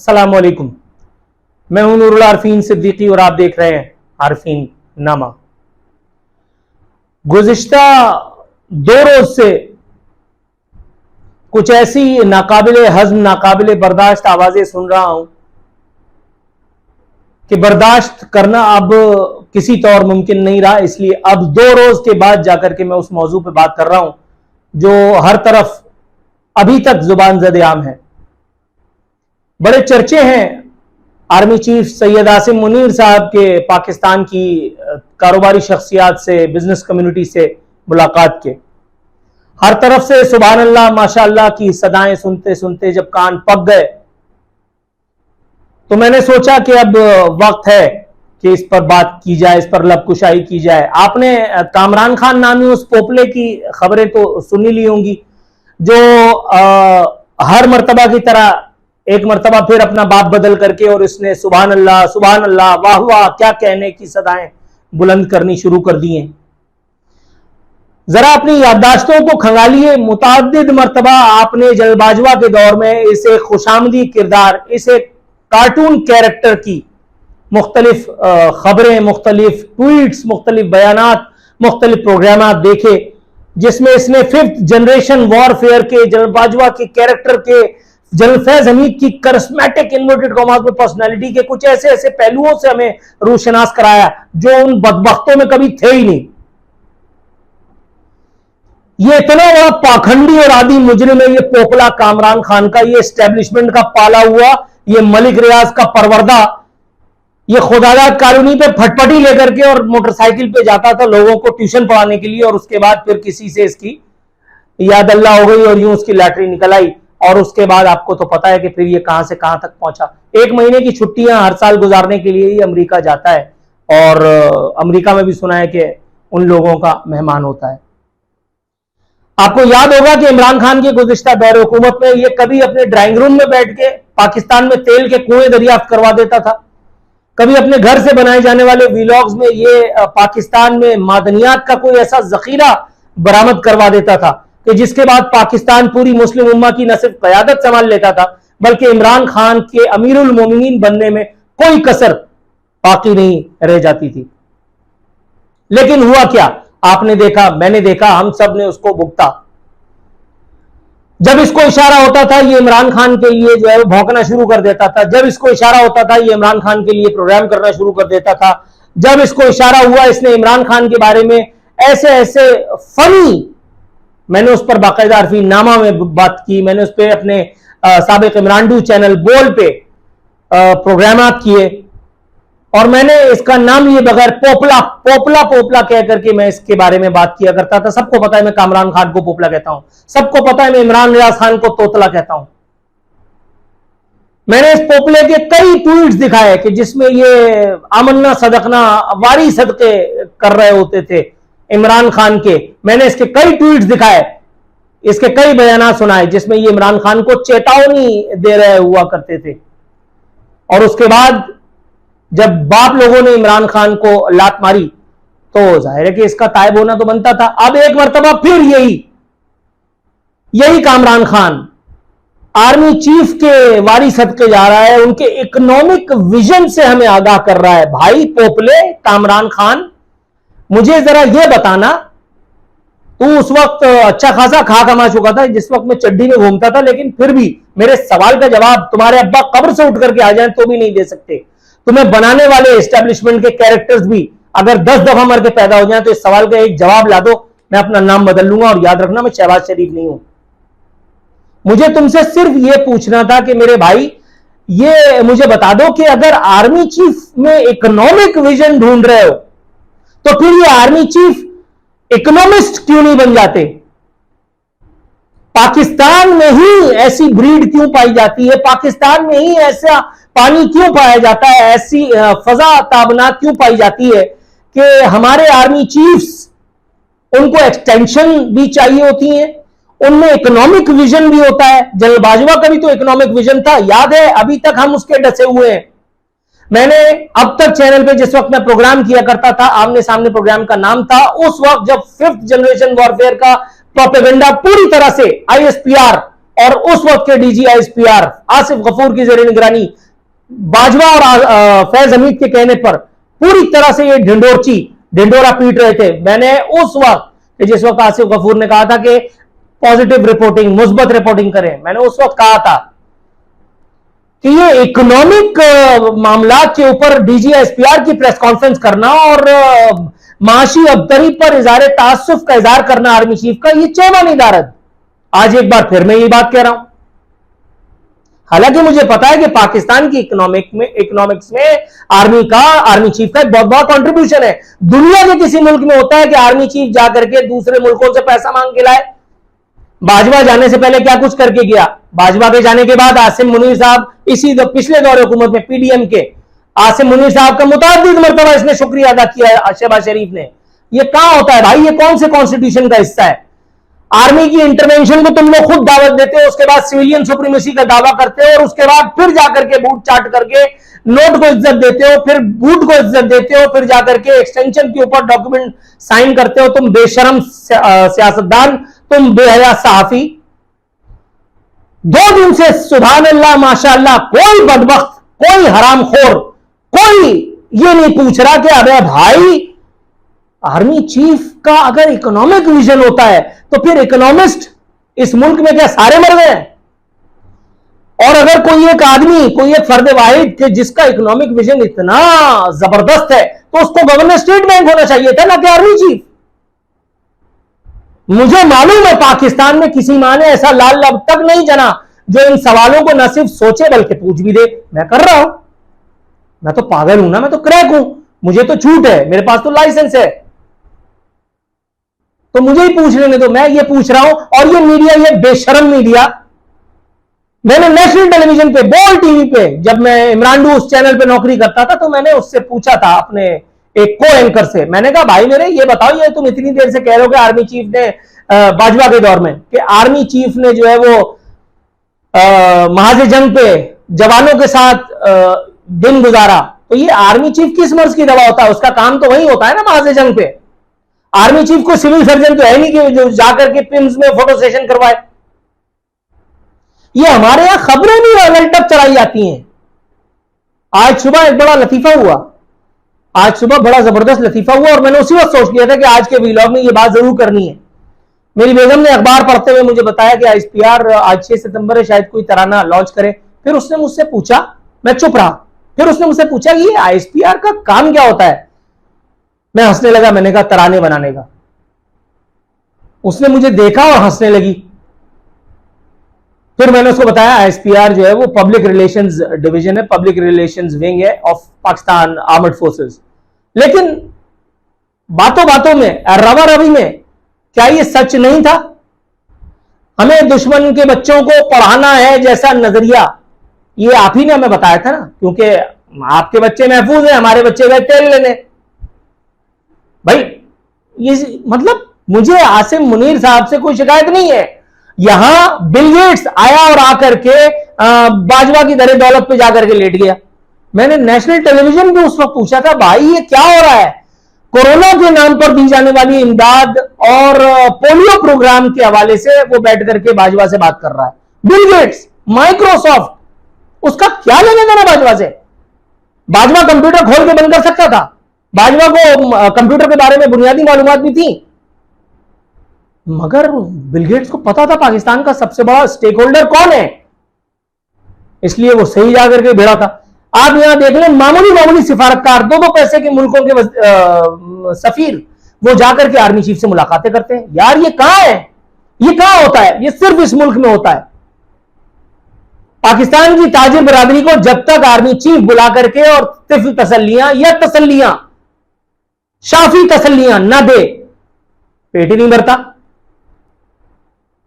अस्सलाम वालेकुम। मैं हूं नूरुल आरफीन सिद्दीकी और आप देख रहे हैं आरफीन नामा। गुज़िश्ता 2 रोज से कुछ ऐसी नाकाबिले हज़्म, नाकाबिले बर्दाश्त आवाजें सुन रहा हूं कि बर्दाश्त करना अब किसी तौर मुमकिन नहीं रहा। इसलिए अब 2 रोज के बाद जाकर के मैं उस मौजू पे बात कर रहा हूं जो हर तरफ अभी तक जुबान ज़द-ए-आम है। बड़े चर्चे हैं आर्मी चीफ सैयद आसिम मुनीर साहब के पाकिस्तान की कारोबारी शख्सियात से, बिजनेस कम्युनिटी से मुलाकात के। हर तरफ से सुभान अल्लाह माशाअल्लाह की सदाएं सुनते सुनते जब कान पक गए तो मैंने सोचा कि अब वक्त है कि इस पर बात की जाए, इस पर लबकुशाई की जाए। आपने कामरान खान नामी उस पोपले की खबरें तो सुनी ली होंगी जो हर मर्तबा की तरह एक मर्तबा फिर अपना बाप बदल करके और इसने सुभान अल्लाह वाह वाह क्या कहने की सदाएं बुलंद करनी शुरू कर दी हैं। जरा अपनी याददाश्तों को खंगालिए। मुताद्दिद मर्तबा आपने जलबाजवा के दौर में इसे खुशामदी किरदार, इसे कार्टून कैरेक्टर की मुख्तलिफ खबरें, मुख्तलिफ ट्वीट्स, मुख्तलिफ बयानात, मुख्तलिफ प्रोग्राम देखे जिसमें इसने 5th जनरेशन वॉरफेयर के जलबाजवा के कैरेक्टर के जलफैज हमीद की करिस्मेटिक इन्वर्टेड कॉमास में पर्सनालिटी के कुछ ऐसे ऐसे पहलुओं से हमें रूशनास कराया जो उन बदबख्तों में कभी थे ही नहीं। ये इतना बड़ा पाखंडी और आदि मुजरिम है ये पोपला कामरान खान का, ये एस्टेब्लिशमेंट का पाला हुआ, ये मलिक रियाज का परवरदा, ये खुदादाद कॉलोनी पे फटफटी लेकर के और मोटरसाइकिल पे जाता था लोगों को ट्यूशन पढ़ाने के लिए और उसके बाद फिर किसी से इसकी याद अल्लाह हो गई और यूं उसकी लैटरी निकल आई और उसके बाद आपको तो पता है कि फिर ये कहां से कहां तक पहुंचा। 1 महीने की छुट्टियां हर साल गुजारने के लिए ही अमेरिका जाता है और अमेरिका में भी सुना है कि उन लोगों का मेहमान होता है। आपको याद होगा कि इमरान खान के गुज़िश्ता दौरे हुकूमत में ये कभी अपने ड्राइंग रूम में बैठ के पाकिस्तान में तेल के कुएं दरियाफ्त करवा देता था, कभी अपने घर से बनाए जाने वाले वीलॉग्स में ये पाकिस्तान में मादनियात का कोई ऐसा जखीरा बरामद करवा देता था कि जिसके बाद पाकिस्तान पूरी मुस्लिम उम्मा की न सिर्फ क़यादत संभाल लेता था बल्कि इमरान खान के अमीरुल मोमिनीन बनने में कोई कसर बाकी नहीं रह जाती थी। लेकिन हुआ क्या, आपने देखा, मैंने देखा, हम सब ने उसको भुगता। जब इसको इशारा होता था ये इमरान खान के लिए जो है वो भौंकना शुरू कर देता था, जब इसको इशारा होता था ये इमरान खान के लिए प्रोग्राम करना शुरू कर देता था, जब इसको इशारा हुआ इसने इमरान खान के बारे में ऐसे ऐसे फनी, मैंने उस पर बाकायदा आरफीन नामा में बात की, मैंने उस पर अपने साबिक इमरान चैनल बोल पे प्रोग्रामात किए और मैंने इसका नाम लिए बगैर पोपला पोपला पोपला कह करके मैं इसके बारे में बात किया करता था। सबको पता है मैं कामरान खान को पोपला कहता हूं, सबको पता है मैं इमरान रियाज खान को तोतला कहता हूं। मैंने इस पोपले के कई ट्वीट्स दिखाए कि जिसमें ये आमन्ना सदकना वारी सदके कर रहे होते थे इमरान खान के। मैंने इसके कई ट्वीट्स दिखाए, इसके कई बयान सुनाए जिसमें ये इमरान खान को चेतावनी दे रहे हुआ करते थे। और उसके बाद जब बाप लोगों ने इमरान खान को लात मारी तो जाहिर है कि इसका तायब होना तो बनता था। अब एक मर्तबा फिर यही कामरान खान आर्मी चीफ के वारी सदके जा रहा है, उनके इकोनॉमिक विजन से हमें आगाह कर रहा है। भाई पोपले कामरान खान, मुझे जरा यह बताना, तू उस वक्त अच्छा खासा खा कमा चुका था जिस वक्त मैं चड्डी में घूमता था, लेकिन फिर भी मेरे सवाल का जवाब तुम्हारे अब्बा कब्र से उठ करके आ जाएं तो भी नहीं दे सकते। तुम्हें बनाने वाले एस्टेब्लिशमेंट के कैरेक्टर्स भी अगर 10 दफा मर के पैदा हो जाएं तो इस सवाल का एक जवाब ला दो, मैं अपना नाम बदल लूंगा। और याद रखना मैं शहबाज शरीफ नहीं हूं। मुझे तुमसे सिर्फ यह पूछना था कि मेरे भाई ये मुझे बता दो कि अगर आर्मी चीफ में इकोनॉमिक विजन ढूंढ रहे हो तो फिर ये आर्मी चीफ इकोनॉमिस्ट क्यों नहीं बन जाते? पाकिस्तान में ही ऐसी ब्रीड क्यों पाई जाती है? पाकिस्तान में ही ऐसा पानी क्यों पाया जाता है? ऐसी फजा ताबनात क्यों पाई जाती है कि हमारे आर्मी चीफ्स, उनको एक्सटेंशन भी चाहिए होती है, उनमें इकोनॉमिक विजन भी होता है। जनरल बाजवा का भी तो इकोनॉमिक विजन था, याद है? अभी तक हम उसके डसे हुए हैं। मैंने अब तक चैनल पे जिस वक्त मैं प्रोग्राम किया करता था, आमने सामने प्रोग्राम का नाम था, उस वक्त जब 5th जनरेशन वॉरफेयर का प्रोपेगेंडा पूरी तरह से ISPR और उस वक्त के डीजी आईएसपीआर आसिफ गफूर की जेर निगरानी बाजवा और फैज हमीद के कहने पर पूरी तरह से ये ढिंडोरा पीट रहे थे। मैंने उस वक्त, जिस वक्त आसिफ गफूर ने कहा था कि पॉजिटिव रिपोर्टिंग, मुस्बत रिपोर्टिंग करें, मैंने उस वक्त कहा था कि ये इकोनॉमिक मामला के ऊपर डीजी एसपीआर की प्रेस कॉन्फ्रेंस करना और माशी अबतरी पर इज़हार तासुफ का इजहार करना आर्मी चीफ का, ये चौमानी दारद। आज एक बार फिर मैं ये बात कह रहा हूं। हालांकि मुझे पता है कि पाकिस्तान की इकोनॉमिक्स में आर्मी चीफ का एक बहुत बड़ा कंट्रीब्यूशन है। दुनिया के किसी मुल्क में होता है कि आर्मी चीफ जाकर के दूसरे मुल्कों से पैसा मांग के लाए? बाजवा जाने से पहले क्या कुछ करके गया? बाजवा के जाने के बाद आसिम मुनीर साहब, इसी पिछले दौरे हुकूमत में पीडीएम के आसिम मुनीर साहब का मुताबिक मरतबा इसने शुक्रिया अदा किया शहबाज शरीफ ने। ये कहां होता है भाई? ये कौन से कॉन्स्टिट्यूशन का हिस्सा है? आर्मी की इंटरवेंशन को तुम लोग खुद दावत देते हो, उसके बाद सिविलियन सुप्रीमेसी का दावा करते हो और उसके बाद फिर जाकर के बूट चाट करके नोट को इज्जत देते हो, फिर बूट को इज्जत देते हो, फिर जाकर के एक्सटेंशन के ऊपर डॉक्यूमेंट साइन करते हो। तुम बेशरम सियासतदान, तुम बेहया सहाफी। 2 दिन से सुभान अल्लाह माशाअल्लाह कोई बदबख्त, कोई हरामखोर, कोई ये नहीं पूछ रहा कि अबे भाई आर्मी चीफ का अगर इकोनॉमिक विजन होता है तो फिर इकोनॉमिस्ट इस मुल्क में क्या सारे मर गए? और अगर कोई एक आदमी, कोई एक फर्द वाहिद के जिसका इकोनॉमिक विजन इतना जबरदस्त है तो उसको गवर्नर स्टेट बैंक होना चाहिए था, ना कि आर्मी चीफ। मुझे मालूम है पाकिस्तान में किसी मां ने ऐसा लाल लब तक नहीं जना जो इन सवालों को न सिर्फ सोचे बल्कि पूछ भी दे। मैं कर रहा हूं, मैं तो पागल हूं ना, मैं तो क्रैक हूं, मुझे तो छूट है, मेरे पास तो लाइसेंस है, तो मुझे ही पूछ लेने दो। मैं ये पूछ रहा हूं। और ये मीडिया, ये बेशरम मीडिया, मैंने नेशनल टेलीविजन पे, बोल टीवी पे, जब मैं इमरान डू उस चैनल पे नौकरी करता था, तो मैंने उससे पूछा था, अपने एक को एंकर से, मैंने कहा भाई मेरे ये बताओ, ये तुम इतनी देर से कह रहे हो कि आर्मी चीफ ने बाजवा के दौर में कि आर्मी चीफ ने जो है वो महाज जंग पे जवानों के साथ दिन गुजारा, तो ये आर्मी चीफ किस मर्ज की दवा होता है? उसका काम तो वही होता है ना महाज जंग पे। आर्मी चीफ को सिविल सर्जन तो है नहीं कि जो जाकर के पिम्स में फोटो सेशन करवाए। ये हमारे यहां खबरें भी अलटप चलाई जाती हैं। आज सुबह एक बड़ा लतीफा हुआ, आज सुबह बड़ा जबरदस्त लतीफा हुआ और मैंने उसी वक्त सोच लिया था कि आज के वीलॉग में ये बात जरूर करनी है। मेरी बेगम ने अखबार पढ़ते हुए मुझे बताया कि आईएसपीआर आज 6 सितंबर है, शायद कोई तराना लॉन्च करे। फिर उसने मुझसे पूछा, मैं चुप रहा, फिर उसने मुझसे पूछा कि ये आईएसपीआर का काम क्या होता है? मैं हंसने लगा, मैंने कहा तराने बनाने का। उसने मुझे देखा और हंसने लगी। फिर मैंने उसको बताया आईएसपीआर जो है वो पब्लिक रिलेशंस डिवीजन है, पब्लिक रिलेशंस विंग है ऑफ पाकिस्तान आर्मड फोर्सेस। लेकिन बातों बातों में, रवा रवी में, क्या ये सच नहीं था? हमें दुश्मन के बच्चों को पढ़ाना है जैसा नजरिया, ये आप ही ने हमें बताया था ना, क्योंकि आपके बच्चे महफूज हैं, हमारे बच्चे गए तेल लेने। भाई ये मतलब मुझे आसिम मुनीर साहब से कोई शिकायत नहीं है। यहां बिल गेट्स आया और आकर के बाजवा की दरे दौलत पे जाकर के लेट गया। मैंने नेशनल टेलीविजन पे उस वक्त पूछा था, भाई ये क्या हो रहा है? कोरोना के नाम पर दी जाने वाली इमदाद और पोलियो प्रोग्राम के हवाले से वो बैठ करके बाजवा से बात कर रहा है। बिल गेट्स, माइक्रोसॉफ्ट, उसका क्या लेना देना बाजवा से? बाजवा कंप्यूटर खोल के बंद कर सकता था, बाजवा को कंप्यूटर के बारे में बुनियादी मालूमात भी थी, मगर बिल गेट्स को पता था पाकिस्तान का सबसे बड़ा स्टेक होल्डर कौन है, इसलिए वो सही जाकर के भिड़ा था। आप यहां देख लें, मामूली मामूली सिफारतकार, 2-2 पैसे के मुल्कों के सफीर, वो जाकर के आर्मी चीफ से मुलाकातें करते हैं। यार ये कहां है? ये कहां होता है? ये सिर्फ इस मुल्क में होता है। पाकिस्तान की ताजिर बरादरी को जब तक आर्मी चीफ बुला करके और तिफ्ल तसल्लियां या तसल्लियां, शाफी तसल्लियां न दे, पेट ही नहीं भरता।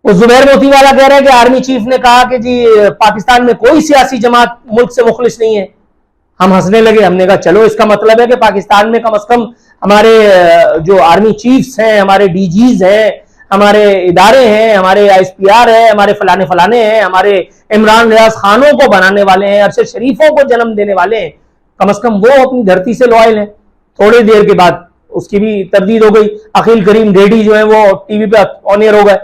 वो जुबैर मोतीवाला कह रहे हैं कि आर्मी चीफ ने कहा कि जी पाकिस्तान में कोई सियासी जमात मुल्क से मुखलिस नहीं है। हम हंसने लगे, हमने कहा चलो इसका मतलब है कि पाकिस्तान में कम से कम हमारे जो आर्मी चीफ्स हैं, हमारे डीजीज हैं, हमारे इदारे हैं, हमारे आईएसपीआर है, हमारे फलाने फलाने हैं, हमारे इमरान रियाज खानों को बनाने वाले हैं, अरशद शरीफों को जन्म देने वाले हैं, कम से कम वो अपनी धरती से लॉयल हैं। थोड़ी देर के बाद उसकी भी तरदीद हो गई। अखिल करीम रेड्डी जो है वो टीवी पे ऑन एयर हो गए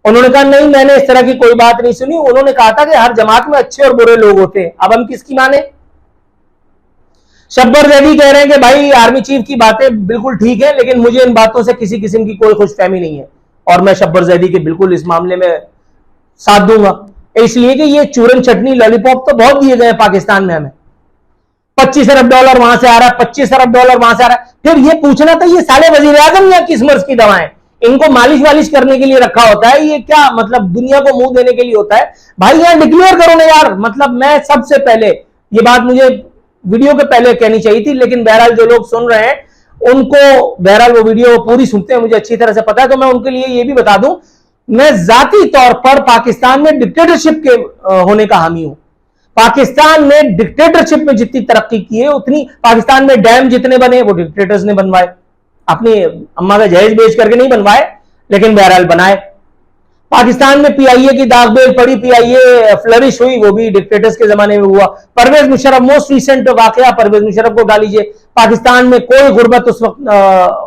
उन्होंने कहा नहीं, मैंने इस तरह की कोई बात नहीं सुनी। उन्होंने कहा था कि हर जमात में अच्छे और बुरे लोग होते हैं। अब हम किसकी माने? शब्बर जैदी कह रहे हैं कि भाई आर्मी चीफ की बातें बिल्कुल ठीक है, लेकिन मुझे इन बातों से किसी किस्म की कोई खुशफहमी नहीं है, और मैं शब्बर जैदी के बिल्कुल इस मामले में साथ दूंगा, इसलिए कि ये चूरन चटनी लॉलीपॉप तो बहुत दिए गए हैं पाकिस्तान में हमें। 25 अरब डॉलर वहां से आ रहा है, 25 अरब डॉलर वहां से आ रहा है। फिर ये पूछना था, ये साले वजीर आजम या किस मर्ज की दवाएं, इनको मालिश वालिश करने के लिए रखा होता है, ये क्या मतलब दुनिया को मुंह देने के लिए होता है? भाई यहां डिक्लेयर करो ना यार। मतलब मैं सबसे पहले, ये बात मुझे वीडियो के पहले कहनी चाहिए थी, लेकिन बहरहाल जो लोग सुन रहे हैं उनको बहरहाल वो वीडियो पूरी सुनते हैं, मुझे अच्छी तरह से पता है, तो मैं उनके लिए ये भी बता दूं, मैं जाती तौर पर पाकिस्तान में डिक्टेटरशिप के होने का हामी हूं। पाकिस्तान में डिक्टेटरशिप में जितनी तरक्की की है उतनी पाकिस्तान में डैम जितने बने वो डिक्टेटर्स ने बनवाए, अपनी अम्मा का जहेज बेच करके नहीं बनवाए, लेकिन बहरहाल बनाए। पाकिस्तान में पीआईए की दागबेल पड़ी, पीआईए फ्लरिश हुई, वो भी डिक्टेटर्स के जमाने में हुआ। परवेज मुशर्रफ, मोस्ट रिसेंट वाकया परवेज मुशर्रफ को उठा लीजिए, पाकिस्तान में कोई गुर्बत उस वक्त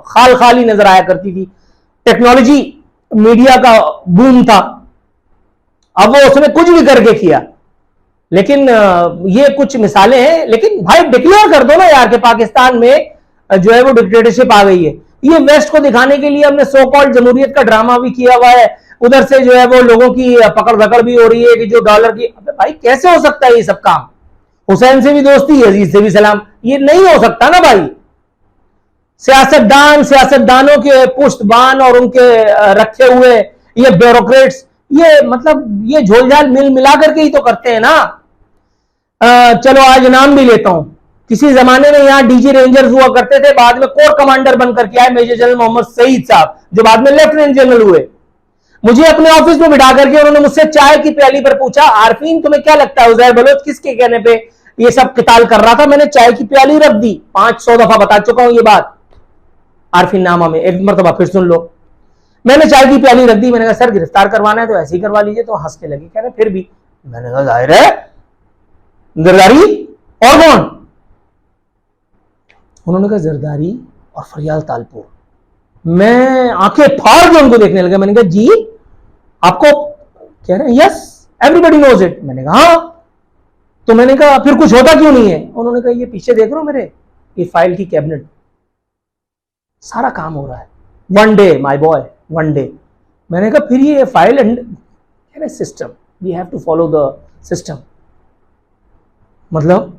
खाल खाल ही नजर आया करती थी, टेक्नोलॉजी मीडिया का बूम था, अब वो उसने कुछ भी करके किया। लेकिन ये कुछ मिसालें हैं, लेकिन भाई डिक्लेयर कर दो ना यार कि पाकिस्तान में जो है वो डिक्टेटरशिप आ गई है। ये वेस्ट को दिखाने के लिए हमने सो कॉल्ड जमहूरियत का ड्रामा भी किया हुआ है, उधर से जो है वो लोगों की पकड़ धकड़ भी हो रही है कि जो डॉलर की, अबे भाई कैसे हो सकता है ये सब काम? हुसैन से भी दोस्ती, अजीज से भी सलाम, ये नहीं हो सकता ना भाई। सियासतदान, सियासतदानों के पुश्तबान और उनके रखे हुए ये ब्यूरोक्रेट्स, ये मतलब ये झोलझाल मिल मिला करके ही तो करते हैं ना। चलो आज नाम भी लेता हूं, किसी जमाने में यहां डीजी रेंजर्स हुआ करते थे, बाद में कोर कमांडर बनकर के आए मेजर जनरल मोहम्मद सईद साहब, जो बाद में लेफ्टिनेंट जनरल हुए। मुझे अपने ऑफिस में बिठा करके उन्होंने मुझसे चाय की प्याली पर पूछा, आरफीन तुम्हें क्या लगता है उजैर बलोच किसके कहने पे ये सब किताल कर रहा था? मैंने चाय की प्याली रख दी, 500 दफा बता चुका हूं ये बात आरफीन नामा में, एक मरतबा फिर सुन लो। मैंने चाय की प्याली रख दी, मैंने कहा सर गिरफ्तार करवाना है तो ऐसे ही करवा लीजिए, तो हंसने लगी, कह रहे फिर भी। मैंने कहा जाहिर है जरदारी और कौन? उन्होंने कहा जरदारी और फरियाल तालपुर। मैं आंखें फाड़ के उनको देखने लगा, मैंने कहा जी आपको? कह रहे हैं यस एवरीबडी नोज इट। मैंने कहा हाँ। तो मैंने कहा फिर कुछ होता क्यों नहीं है? उन्होंने कहा ये पीछे देख रहे हो मेरे, ये फाइल की कैबिनेट, सारा काम हो रहा है, one day my boy, one day. मैंने कहा फिर ये file and system, we have to follow the system. मतलब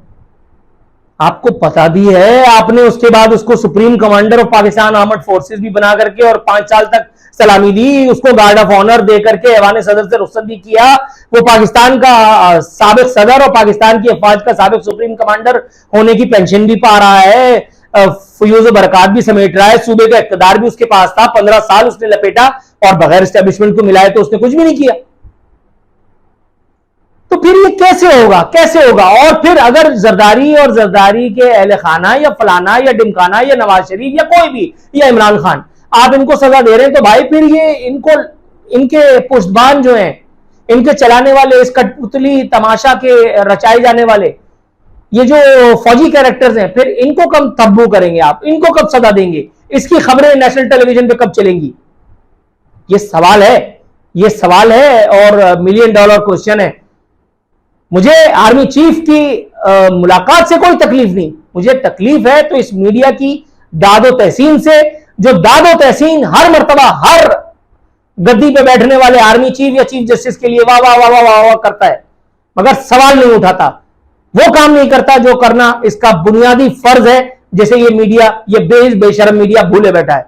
आपको पता भी है, आपने उसके बाद उसको supreme commander of Pakistan armed forces भी बना करके और 5 साल तक सलामी दी, उसको गार्ड ऑफ ऑनर दे करके ऐवान सदर से रुखसत भी किया। वो पाकिस्तान का साबिक सदर और पाकिस्तान की अफवाज का साबिक सुप्रीम कमांडर होने की पेंशन भी पा रहा है, फयूज बरकत भी समेट रहा है, सूबे का इख्तिदार भी उसके पास था, 15 साल उसने लपेटा और बगैर एस्टेब्लिशमेंट को मिलाए तो उसने कुछ भी नहीं किया। तो फिर ये कैसे होगा, कैसे होगा? और फिर अगर जरदारी और जरदारी के अहले खाना या फलाना या डिमकाना या नवाज शरीफ या कोई भी या इमरान खान, आप इनको सजा दे रहे हैं, तो भाई फिर ये इनको, इनके पुश्तबान जो हैं, इनके चलाने वाले, इस कठपुतली तमाशा के रचाए जाने वाले ये जो फौजी कैरेक्टर्स हैं, फिर इनको कब तब्बू करेंगे आप? इनको कब सजा देंगे? इसकी खबरें नेशनल टेलीविजन पे कब चलेंगी? ये सवाल है, ये सवाल है और मिलियन डॉलर क्वेश्चन है। मुझे आर्मी चीफ की मुलाकात से कोई तकलीफ नहीं, मुझे तकलीफ है तो इस मीडिया की दादो तहसीन से, जो दादो तहसीन हर मर्तबा हर गद्दी पे बैठने वाले आर्मी चीफ या चीफ जस्टिस के लिए वाह वाह वाह वाह वाह वाह करता है, मगर सवाल नहीं उठाता, वो काम नहीं करता जो करना इसका बुनियादी फर्ज है, जैसे ये मीडिया, ये बेशरम मीडिया भूले बैठा है।